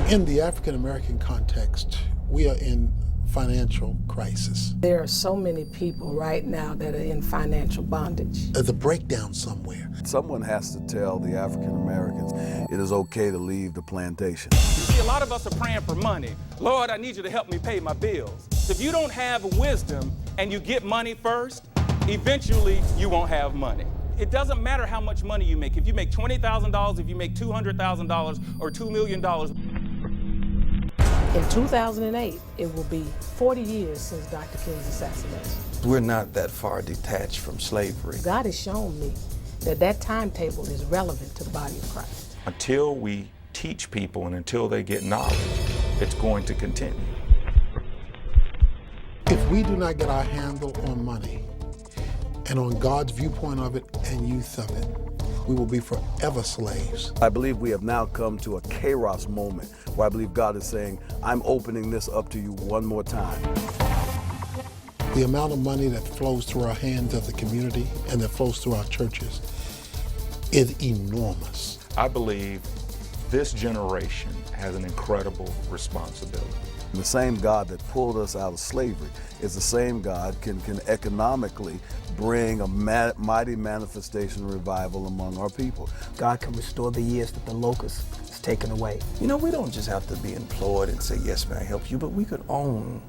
In the African American context, we are in financial crisis. There are so many people right now that are in financial bondage. There's a breakdown somewhere. Someone has to tell the African Americans it is okay to leave the plantation. You see, a lot of us are praying for money. Lord, I need you to help me pay my bills. If you don't have wisdom and you get money first, eventually you won't have money. It doesn't matter how much money you make. If you make $20,000, if you make $200,000 or $2 million. In 2008, it will be 40 years since Dr. King's assassination. We're not that far detached from slavery. God has shown me that that timetable is relevant to the body of Christ. Until we teach people and until they get knowledge, it's going to continue. If we do not get our handle on money and on God's viewpoint of it and use of it, we will be forever slaves. I believe we have now come to a kairos moment where I believe God is saying, I'm opening this up to you one more time. The amount of money that flows through our hands as a community and that flows through our churches is enormous. I believe this generation has an incredible responsibility. The same God that pulled us out of slavery is the same God can economically bring a mighty manifestation of revival among our people. God can restore the years that the locust has taken away. You know, we don't just have to be employed and say, yes, may I help you, but we could own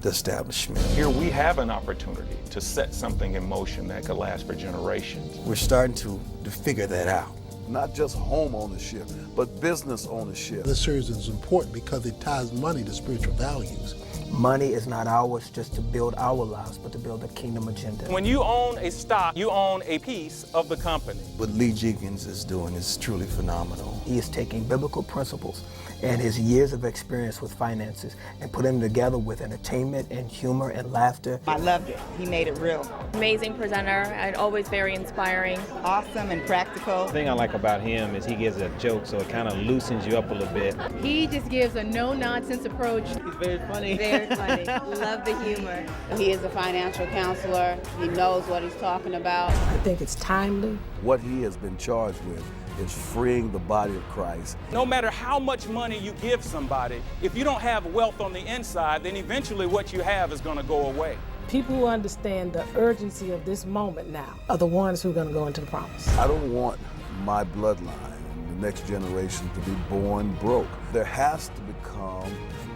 the establishment. Here we have an opportunity to set something in motion that could last for generations. We're starting to figure that out. Not just home ownership, but business ownership. This series is important because it ties money to spiritual values. Money is not ours just to build our lives, but to build a kingdom agenda. When you own a stock, you own a piece of the company. What Lee Jenkins is doing is truly phenomenal. He is taking biblical principles and his years of experience with finances and putting them together with entertainment and humor and laughter. I loved it. He made it real. Amazing presenter and always very inspiring. Awesome and practical. The thing I like about him is he gives a joke, so it kind of loosens you up a little bit. He just gives a no-nonsense approach. He's very funny. Very funny. Love the humor. He is a financial counselor. He knows what he's talking about. I think it's timely. What he has been charged with is freeing the body of Christ. No matter how much money you give somebody, if you don't have wealth on the inside, then eventually what you have is going to go away. People who understand the urgency of this moment now are the ones who are going to go into the promise. I don't want my bloodline and the next generation to be born broke. There has to become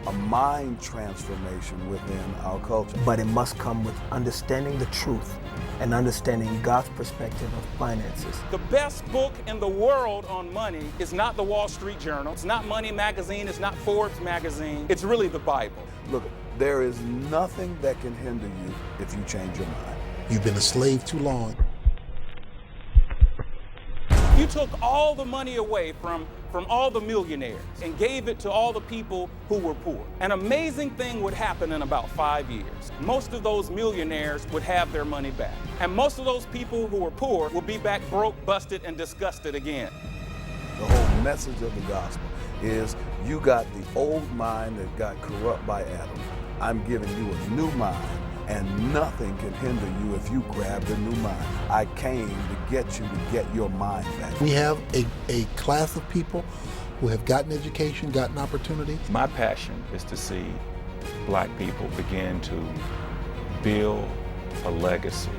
a mind transformation within our culture. But it must come with understanding the truth and understanding God's perspective of finances. The best book in the world on money is not the Wall Street Journal, it's not Money Magazine, it's not Forbes Magazine, it's really the Bible. Look, there is nothing that can hinder you if you change your mind. You've been a slave too long. You took all the money away from all the millionaires and gave it to all the people who were poor. An amazing thing would happen in about 5 years. Most of those millionaires would have their money back. And most of those people who were poor would be back broke, busted, and disgusted again. The whole message of the gospel is you got the old mind that got corrupt by Adam. I'm giving you a new mind, and nothing can hinder you if you grab the new mind. I came to get you to get your mind back. We have a class of people who have gotten education, gotten opportunity. My passion is to see Black people begin to build a legacy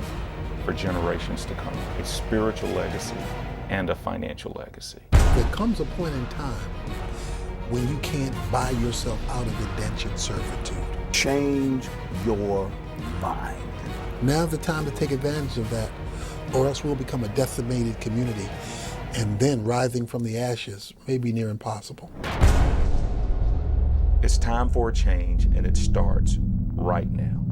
for generations to come, a spiritual legacy and a financial legacy. There comes a point in time when you can't buy yourself out of indentured servitude. Change your mind. Now's the time to take advantage of that, or else we'll become a decimated community, and then rising from the ashes may be near impossible. It's time for a change, and it starts right now.